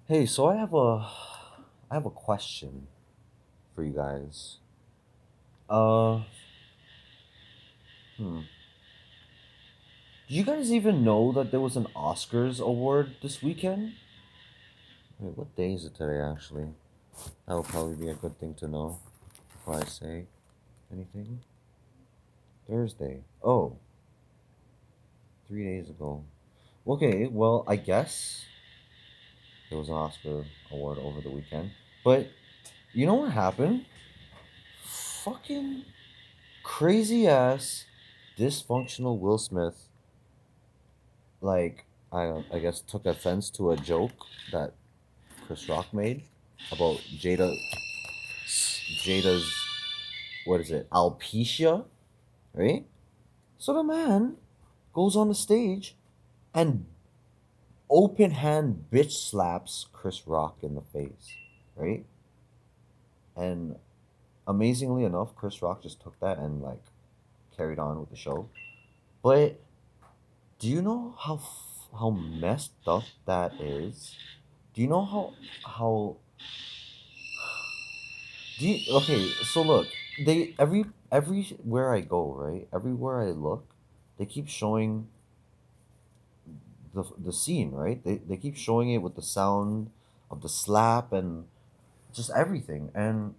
Hey, so I have a question for you guys. Uh, hmm. Did you guys even know that there was an Oscars award this weekend? Wait, what day is it today, actually? That would probably be a good thing to know before I say anything. Thursday. Oh, 3 days ago. Okay, well, I guess there was an Oscar award over the weekend. But you know what happened? Fucking crazy ass, dysfunctional Will Smith, like, I guess took offense to a joke that Chris Rock made about Jada's, what is it, alopecia, right? So the man goes on the stage and open hand bitch slaps Chris Rock in the face, right? And amazingly enough, Chris Rock just took that and like carried on with the show. But do you know how messed up that is? Do you know how do you okay, so look, they everywhere I go, right? Everywhere I look, they keep showing the scene, right? They keep showing it with the sound of the slap and just everything. And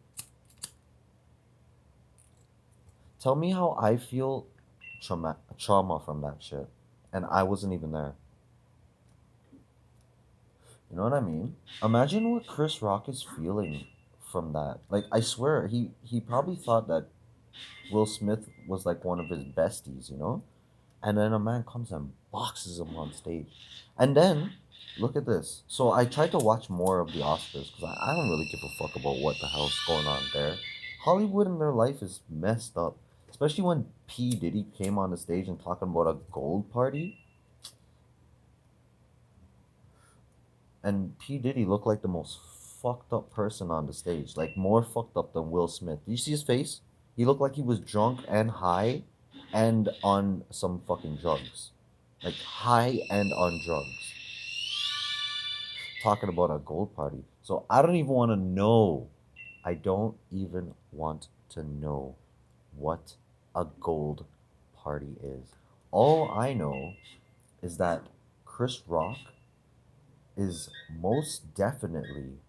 tell me how I feel trauma from that shit. And I wasn't even there. You know what I mean? Imagine what Chris Rock is feeling from that. Like I swear, he probably thought that Will Smith was like one of his besties, you know? And then a man comes and boxes him on stage. And then look at this. So I tried to watch more of the Oscars because I don't really give a fuck about what the hell's going on there. Hollywood in their life is messed up. Especially when P. Diddy came on the stage and talking about a gold party. And P. Diddy looked like the most fucked up person on the stage. Like more fucked up than Will Smith. Do you see his face? He looked like he was drunk and high and on some fucking drugs. Like high and on drugs. Talking about a gold party. So I don't even want to know. I don't even want to know what a gold party is. All I know is that Chris Rock is most definitely,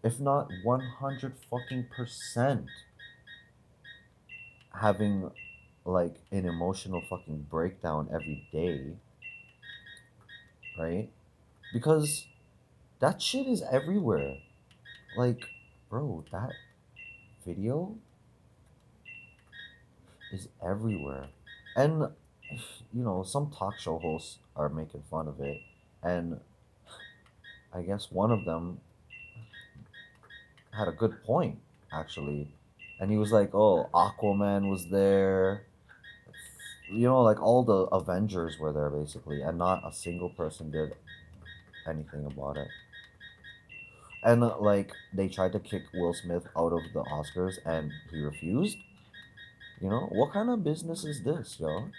if not 100 fucking percent, having like an emotional fucking breakdown every day, right? Because that shit is everywhere. Like, bro, that video is everywhere. And, some talk show hosts are making fun of it. And I guess one of them had a good point, actually. And he was like, oh, Aquaman was there. Like all the Avengers were there basically, and not a single person did anything about it. And like they tried to kick Will Smith out of the Oscars, and he refused. What kind of business is this, yo?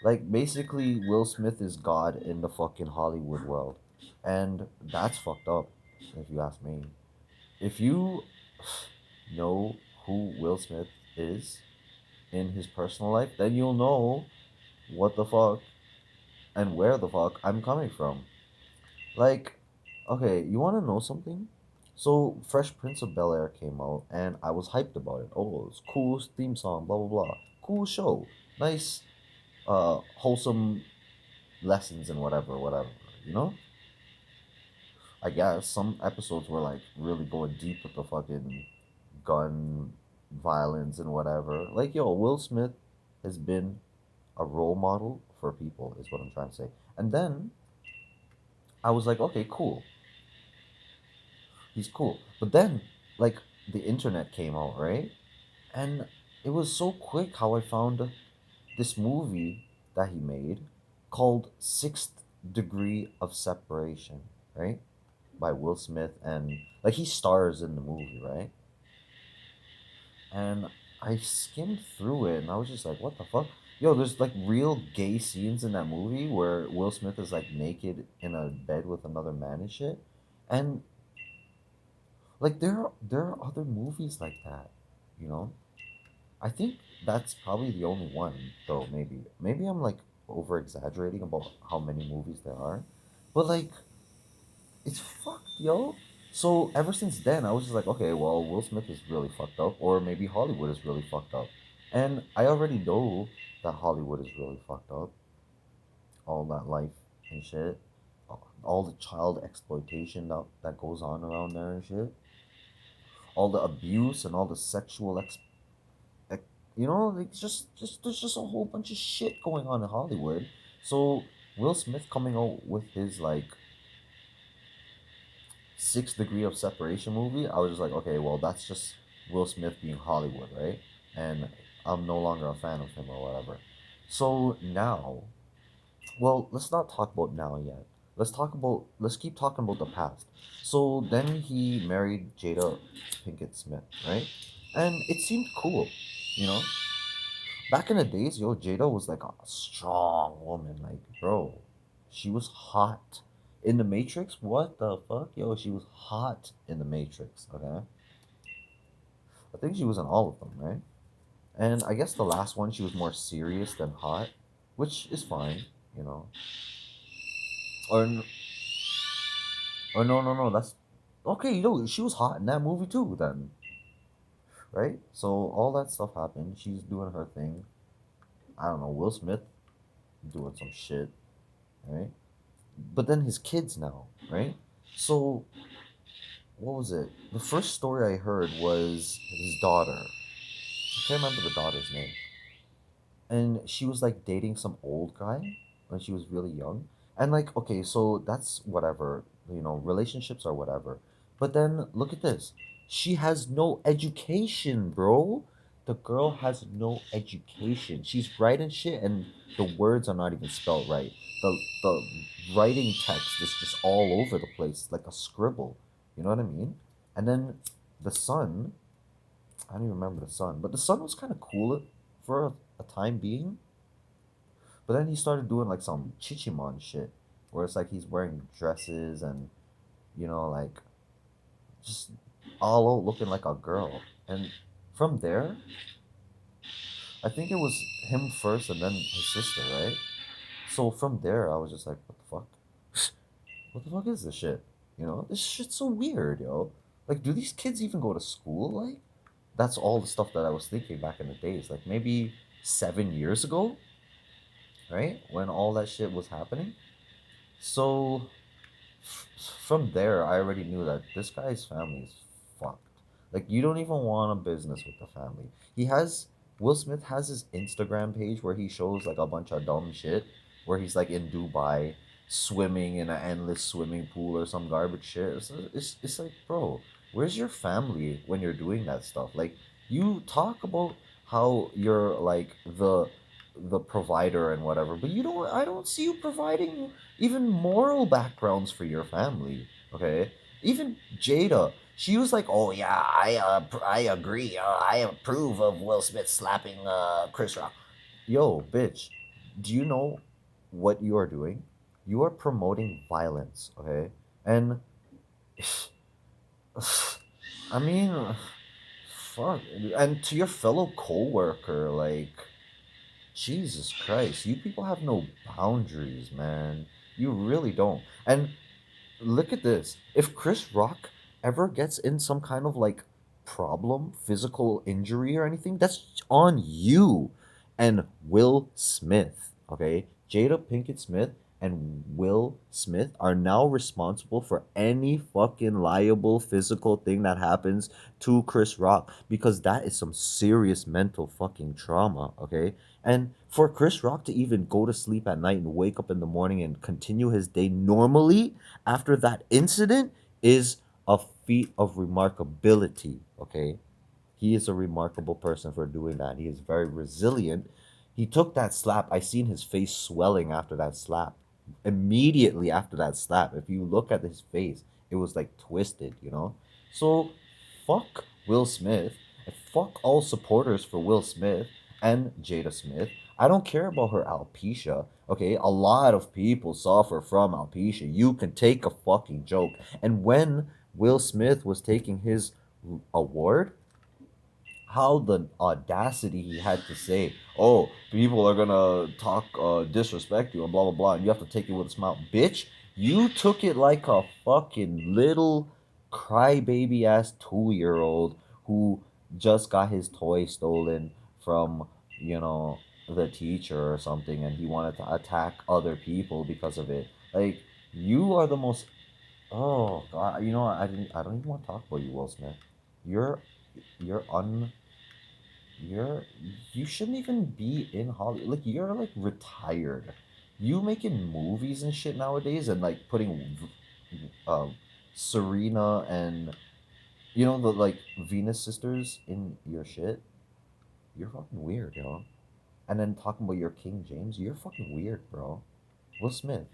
Like basically, Will Smith is God in the fucking Hollywood world, and that's fucked up, if you ask me. If you know who Will Smith is in his personal life, then you'll know what the fuck and where the fuck I'm coming from. Like, okay, you want to know something? So, Fresh Prince of Bel Air came out, and I was hyped about it. Oh, it's cool theme song, blah blah blah. Cool show, nice, wholesome lessons and whatever, whatever. You know, I guess some episodes were like really going deep with the fucking gun violence and whatever. Like, yo, Will Smith has been a role model for people, is what I'm trying to say. And then I was like, okay, cool. He's cool. But then, like, the internet came out, right? And it was so quick how I found this movie that he made called Sixth Degree of Separation, right? By Will Smith. And, like, he stars in the movie, right? And I skimmed through it and I was just like, what the fuck? Yo, there's like real gay scenes in that movie where Will Smith is like naked in a bed with another man and shit. And like there are other movies like that, you know? I think that's probably the only one though, maybe. Maybe I'm like over exaggerating about how many movies there are. But like it's fucked, yo. So ever since then I was just like, okay, well Will Smith is really fucked up, or maybe Hollywood is really fucked up. And I already know that Hollywood is really fucked up. All that life and shit. All the child exploitation that goes on around there and shit. All the abuse and all the sexual like just there's just a whole bunch of shit going on in Hollywood. So Will Smith coming out with his like 6 degree of separation movie, I was just like, okay, well that's just Will Smith being Hollywood, right? And I'm no longer a fan of him or whatever. So now, well, let's not talk about now yet. Let's keep talking about the past. So then he married Jada Pinkett Smith, right? And it seemed cool, you know? Back in the days, yo, Jada was like a strong woman. Like, bro, she was hot. In the Matrix, what the fuck? Yo, she was hot in the Matrix, okay? I think she was in all of them, right? And I guess the last one, she was more serious than hot, which is fine, you know? Or, or no, no, no, that's okay. You know, she was hot in that movie too, then, right? So all that stuff happened. She's doing her thing. I don't know, Will Smith doing some shit, right? But then his kids now, right? So what was it? The first story I heard was his daughter. I can't remember the daughter's name. And she was like dating some old guy when she was really young. And like, okay, so that's whatever, relationships are whatever. But then look at this. She has no education, bro. The girl has no education. She's writing shit and the words are not even spelled right. The writing text is just all over the place, like a scribble. You know what I mean? And then the son, I don't even remember the son, but the son was kind of cool for a time being. But then he started doing like some chichimon shit, where it's like he's wearing dresses and like just all out looking like a girl. And from there, I think it was him first and then his sister, right? So from there, I was just like, what the fuck? What the fuck is this shit? This shit's so weird, yo. Like, do these kids even go to school? Like, that's all the stuff that I was thinking back in the days. Like maybe 7 years ago, right? When all that shit was happening. So from there, I already knew that this guy's family is fucked. Like, you don't even want a business with the family. Will Smith has his Instagram page where he shows like a bunch of dumb shit, where he's like in Dubai swimming in an endless swimming pool or some garbage shit. It's like, bro, where's your family when you're doing that stuff? Like, you talk about how you're like the provider and whatever, but I don't see you providing even moral backgrounds for your family. Okay, even Jada, she was like, "Oh yeah, I agree. I approve of Will Smith slapping Chris Rock." Yo, bitch, do you know what you are doing? You are promoting violence. Okay, and I mean, fuck, and to your fellow coworker, like, Jesus Christ, you people have no boundaries, man. You really don't. And look at this. If Chris Rock ever gets in some kind of like problem, physical injury or anything, that's on you and Will Smith. Okay? Jada Pinkett Smith and Will Smith are now responsible for any fucking liable physical thing that happens to Chris Rock because that is some serious mental fucking trauma, okay? And for Chris Rock to even go to sleep at night and wake up in the morning and continue his day normally after that incident is a feat of remarkability, okay? He is a remarkable person for doing that. He is very resilient. He took that slap. I seen his face swelling after that slap. Immediately after that slap, if you look at his face, it was like twisted. So fuck Will Smith and fuck all supporters for Will Smith and Jada Smith. I don't care about her alopecia. Okay, a lot of people suffer from alopecia. You can take a fucking joke. And when Will Smith was taking his award, how the audacity he had to say, "Oh, people are gonna talk disrespect you and blah blah blah, and you have to take it with a smile." Bitch, you took it like a fucking little crybaby ass 2 year old who just got his toy stolen from, you know, the teacher or something, and he wanted to attack other people because of it. Like, you are the most. Oh God, you know what? I don't even want to talk about you, Will Smith. You're you're un you're you shouldn't even be in Hollywood. Like, you're like retired. You making movies and shit nowadays, and like putting uh, Serena and, you know, the like Venus sisters in your shit. You're fucking weird, yo. And then talking about your King James, you're fucking weird, bro. Will Smith.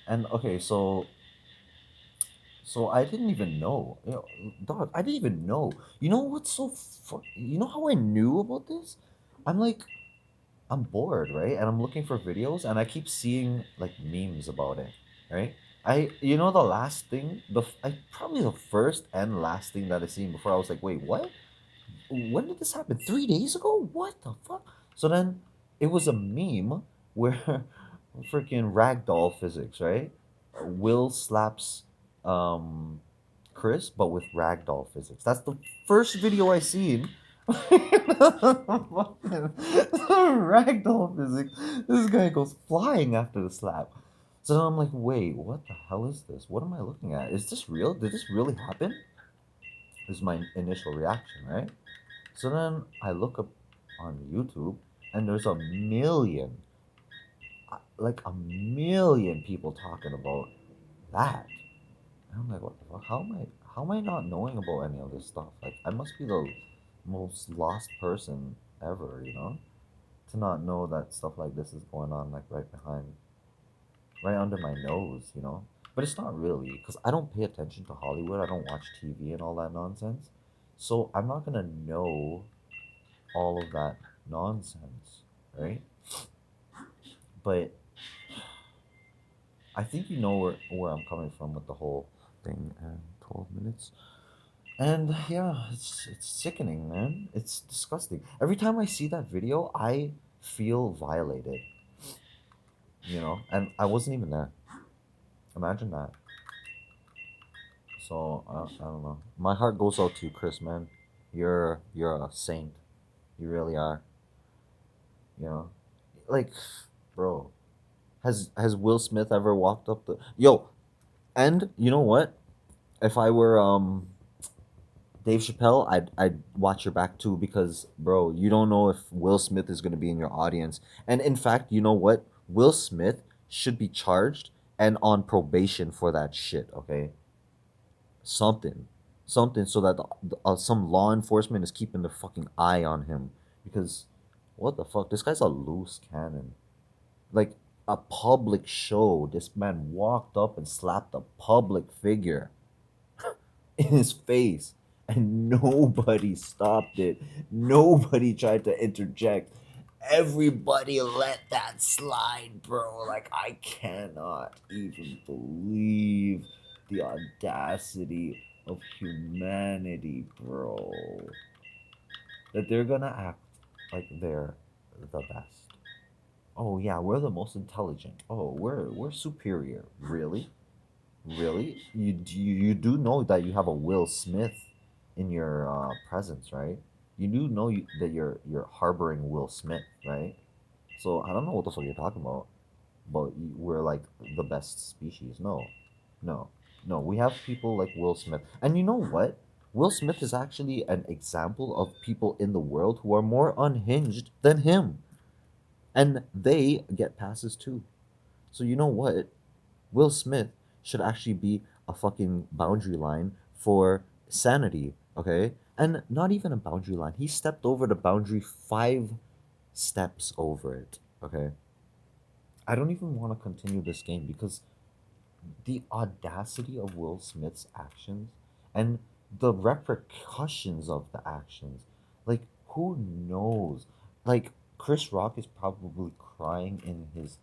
And okay, so I didn't even know. You know, dog, I didn't even know. You know what's so you know how I knew about this? I'm like, I'm bored, right? And I'm looking for videos, and I keep seeing like memes about it, right? You know, the last thing, probably the first and last thing that I seen before I was like, wait, what? When did this happen? 3 days ago? What the fuck? So then it was a meme where freaking ragdoll physics, right? Will slaps um Chris, but with ragdoll physics. That's the first video I seen. Ragdoll physics. This guy goes flying after the slap. So then I'm like, wait, what the hell is this? What am I looking at? Is this real? Did this really happen? This is my initial reaction, right? So then I look up on YouTube, and there's like a million people talking about that. And I'm like, what the fuck? How am I not knowing about any of this stuff? Like, I must be the most lost person ever, you know? To not know that stuff like this is going on, like right under my nose, you know? But it's not really, because I don't pay attention to Hollywood. I don't watch TV and all that nonsense. So I'm not gonna know all of that nonsense, right? But I think you know where I'm coming from with the whole thing. And 12 minutes. And yeah, it's sickening, man. It's disgusting. Every time I see that video, I feel violated, you know? And I wasn't even there. Imagine that. So I don't know. My heart goes out to you, Chris, man. You're a saint. You really are. You know? Like, bro, has Will Smith ever walked up the yo? And you know what? If I were Dave Chappelle, I'd watch your back too, because bro, you don't know if Will Smith is gonna be in your audience. And in fact, you know what? Will Smith should be charged and on probation for that shit. Okay, something, something, so that some law enforcement is keeping their fucking eye on him, because what the fuck? This guy's a loose cannon. Like, a public show, this man walked up and slapped a public figure in his face, and nobody stopped it. Nobody tried to interject. Everybody let that slide, bro. Like, I cannot even believe the audacity of humanity, bro. That they're gonna act like they're the best. Oh yeah, we're the most intelligent. Oh, we're superior. Really? Really? You do know that you have a Will Smith in your presence, right? You do know that you're harboring Will Smith, right? So I don't know what the fuck you're talking about. But we're like the best species. No, no, no. We have people like Will Smith, and you know what? Will Smith is actually an example of people in the world who are more unhinged than him, and they get passes too. So you know what? Will Smith should actually be a fucking boundary line for sanity, okay? And not even a boundary line. He stepped over the boundary 5 steps over it, okay? I don't even want to continue this game, because the audacity of Will Smith's actions and the repercussions of the actions. Like, who knows? Like, Chris Rock is probably crying in his,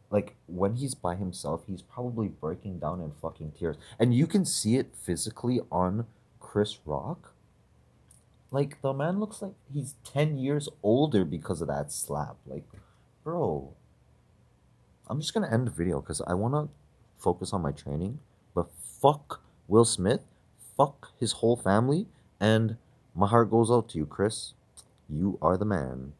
like, when he's by himself, he's probably breaking down in fucking tears. And you can see it physically on Chris Rock. Like, the man looks like he's 10 years older because of that slap. Like, bro, I'm just gonna end the video because I wanna focus on my training. But fuck Will Smith, fuck his whole family, and my heart goes out to you, Chris. You are the man.